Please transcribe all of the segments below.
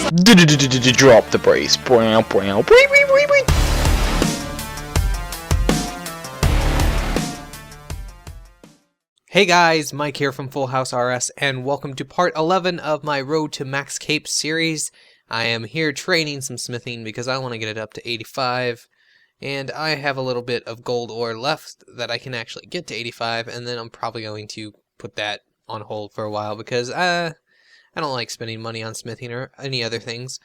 Drop the brace. Hey guys, Mike here from Fullhousers, and welcome to part 11 of my Road to Max Cape series. I am here training some smithing because I want to get it up to 85, and I have a little bit of gold ore left that I can actually get to 85, and then I'm probably going to put that on hold for a while because I don't like spending money on smithing or any other things.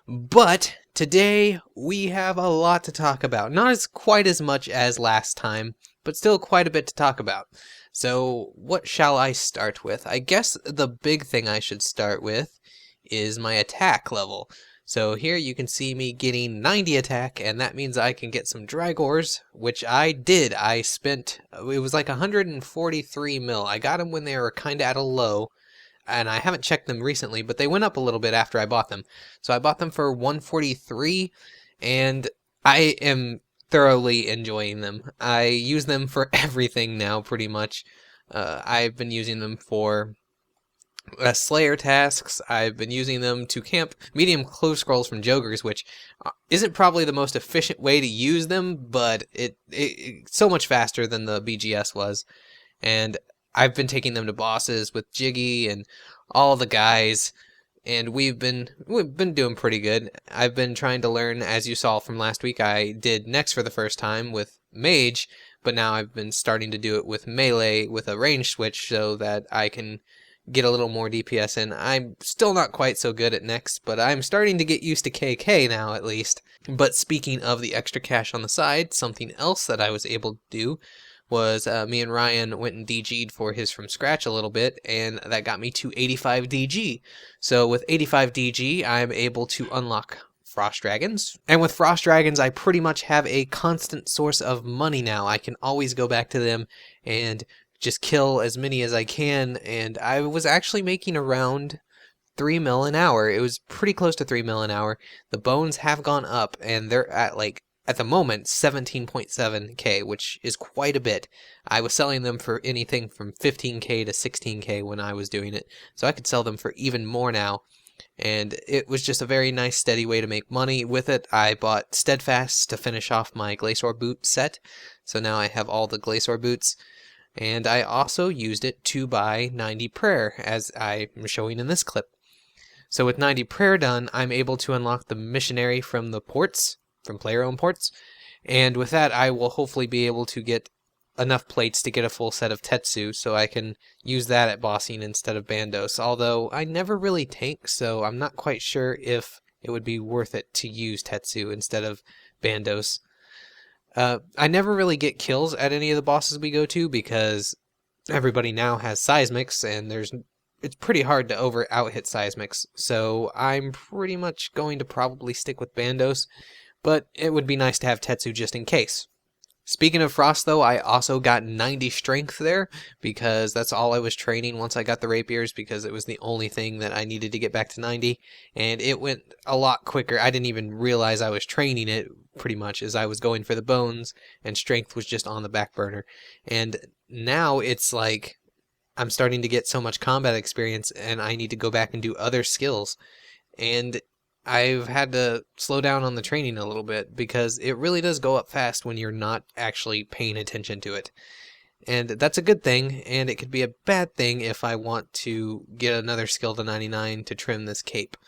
But today we have a lot to talk about. Not quite as much as last time, but still quite a bit to talk about. So what shall I start with? I guess the big thing I should start with is my attack level. So here you can see me getting 90 attack, and that means I can get some dragors, which I did. I spent, it was like 143 mil. I got them when they were kind of at a low, and I haven't checked them recently, but they went up a little bit after I bought them. So I bought them for 143, and I am thoroughly enjoying them. I use them for everything now, pretty much. I've been using them for Slayer tasks. I've been using them to camp medium close scrolls from Jokers, which isn't probably the most efficient way to use them, but it's so much faster than the BGS was. And I've been taking them to bosses with Jiggy and all the guys, and we've been doing pretty good. I've been trying to learn, as you saw from last week, I did Nex for the first time with Mage, but now I've been starting to do it with Melee with a range switch so that I can get a little more DPS in. I'm still not quite so good at Nex, but I'm starting to get used to KK now at least. But speaking of the extra cash on the side, something else that I was able to do was me and Ryan went and DG'd for his from scratch a little bit, and that got me to 85 DG. So with 85 DG, I'm able to unlock Frost Dragons. And with Frost Dragons, I pretty much have a constant source of money now. I can always go back to them and just kill as many as I can, and I was actually making around 3 mil an hour. It was pretty close to 3 mil an hour. The bones have gone up, and they're at at the moment, 17.7k, which is quite a bit. I was selling them for anything from 15k to 16k when I was doing it, so I could sell them for even more now. And it was just a very nice, steady way to make money. With it, I bought Steadfast to finish off my Glacier boot set, so now I have all the Glacier boots. And I also used it to buy 90 Prayer, as I'm showing in this clip. So with 90 Prayer done, I'm able to unlock the Missionary from the ports, from player-owned ports, and with that I will hopefully be able to get enough plates to get a full set of Tetsu, so I can use that at bossing instead of Bandos, although I never really tank, so I'm not quite sure if it would be worth it to use Tetsu instead of Bandos. I never really get kills at any of the bosses we go to because everybody now has seismics, and it's pretty hard to out-hit seismics, so I'm pretty much going to probably stick with Bandos, but it would be nice to have Tetsu just in case. Speaking of Frost, though, I also got 90 strength there, because that's all I was training once I got the rapiers, because it was the only thing that I needed to get back to 90, and it went a lot quicker. I didn't even realize I was training it, pretty much, as I was going for the bones, and strength was just on the back burner. And now it's like I'm starting to get so much combat experience, and I need to go back and do other skills. And I've had to slow down on the training a little bit because it really does go up fast when you're not actually paying attention to it. And that's a good thing, and it could be a bad thing if I want to get another skill to 99 to trim this cape.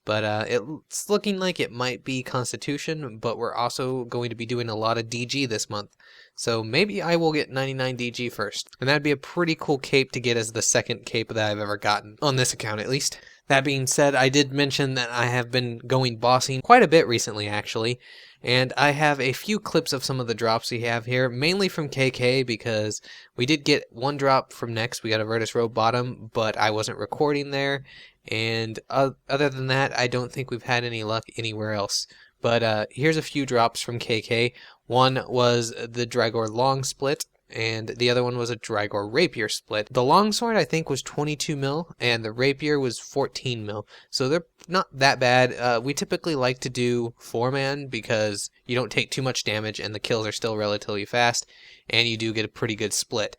But it's looking like it might be Constitution, but we're also going to be doing a lot of DG this month. So maybe I will get 99 DG first. And that'd be a pretty cool cape to get as the second cape that I've ever gotten, on this account at least. That being said, I did mention that I have been going bossing quite a bit recently, actually, and I have a few clips of some of the drops we have here, mainly from KK, because we did get one drop from Nex. We got a Virtus Road bottom, but I wasn't recording there, and other than that, I don't think we've had any luck anywhere else. But here's a few drops from KK. One was the Dragor Long split, and the other one was a Dragor Rapier split. The longsword, I think, was 22 mil, and the Rapier was 14 mil, so they're not that bad. We typically like to do 4-man because you don't take too much damage, and the kills are still relatively fast, and you do get a pretty good split.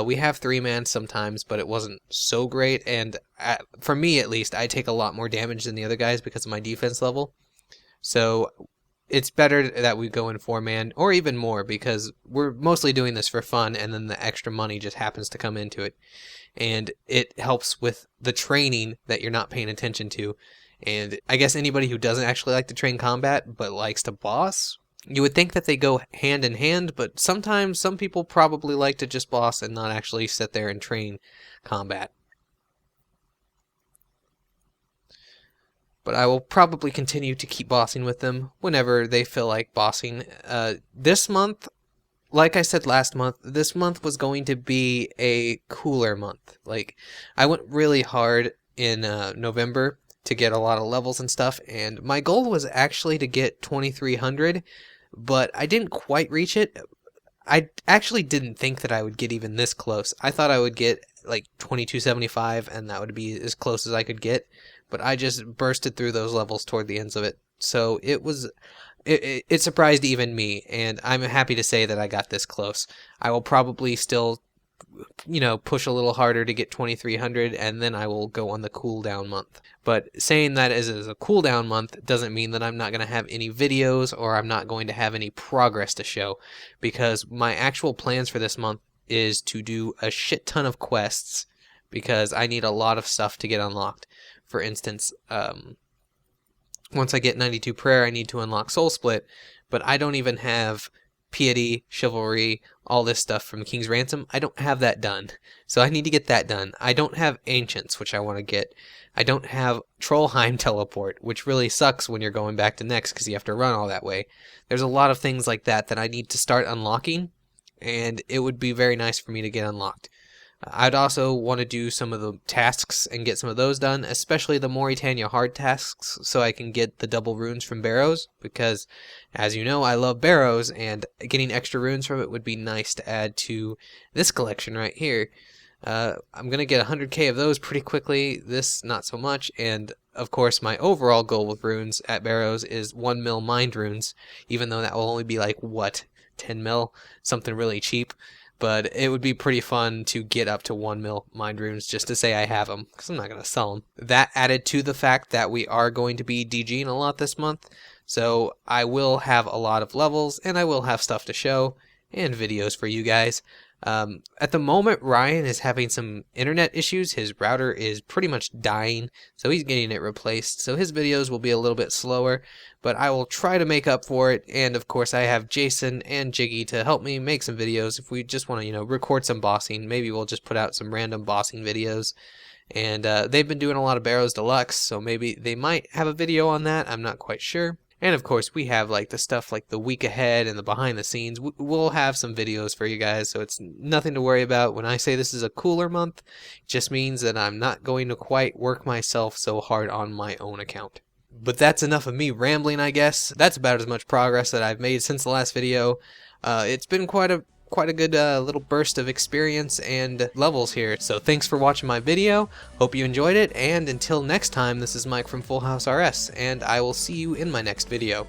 We have 3-man sometimes, but it wasn't so great, and for me at least, I take a lot more damage than the other guys because of my defense level. So it's better that we go in 4-man, or even more, because we're mostly doing this for fun, and then the extra money just happens to come into it. And it helps with the training that you're not paying attention to. And I guess anybody who doesn't actually like to train combat, but likes to boss, you would think that they go hand in hand, but sometimes some people probably like to just boss and not actually sit there and train combat. But I will probably continue to keep bossing with them whenever they feel like bossing. This month, like I said last month, this month was going to be a cooler month. Like, I went really hard in November to get a lot of levels and stuff, and my goal was actually to get 2300, but I didn't quite reach it. I actually didn't think that I would get even this close. I thought I would get like 2275, and that would be as close as I could get, but I just bursted through those levels toward the ends of it. So it surprised even me, and I'm happy to say that I got this close. I will probably still, push a little harder to get 2300, and then I will go on the cooldown month. But saying that as a cooldown month doesn't mean that I'm not going to have any videos, or I'm not going to have any progress to show, because my actual plans for this month is to do a shit ton of quests, because I need a lot of stuff to get unlocked. For instance, once I get 92 prayer, I need to unlock soul split, but I don't even have piety, chivalry, all this stuff from King's Ransom. I don't have that done, so I need to get that done. I don't have ancients, which I want to get. I don't have Trollheim teleport, which really sucks when you're going back to next because you have to run all that way. There's a lot of things like that that I need to start unlocking, and it would be very nice for me to get unlocked. I'd also want to do some of the tasks and get some of those done, especially the Mauritania hard tasks, so I can get the double runes from Barrows, because, as you know, I love Barrows, and getting extra runes from it would be nice to add to this collection right here. I'm going to get 100k of those pretty quickly, this not so much, and of course my overall goal with runes at Barrows is 1 mil mind runes, even though that will only be like, 10 mil? Something really cheap. But it would be pretty fun to get up to 1 mil mind runes just to say I have them, because I'm not going to sell them. That added to the fact that we are going to be DGing a lot this month, so I will have a lot of levels, and I will have stuff to show, and videos for you guys. At the moment, Ryan is having some internet issues. His router is pretty much dying, so he's getting it replaced. So his videos will be a little bit slower, but I will try to make up for it. And of course, I have Jason and Jiggy to help me make some videos. If we just want to, record some bossing, maybe we'll just put out some random bossing videos. And they've been doing a lot of Barrows Deluxe, so maybe they might have a video on that. I'm not quite sure. And of course, we have like the stuff like the week ahead and the behind the scenes. We'll have some videos for you guys, so it's nothing to worry about. When I say this is a cooler month, it just means that I'm not going to quite work myself so hard on my own account. But that's enough of me rambling, I guess. That's about as much progress that I've made since the last video. It's been quite a good little burst of experience and levels here. So thanks for watching my video. Hope you enjoyed it, and until next time, this is Mike from Full House RS, and I will see you in my next video.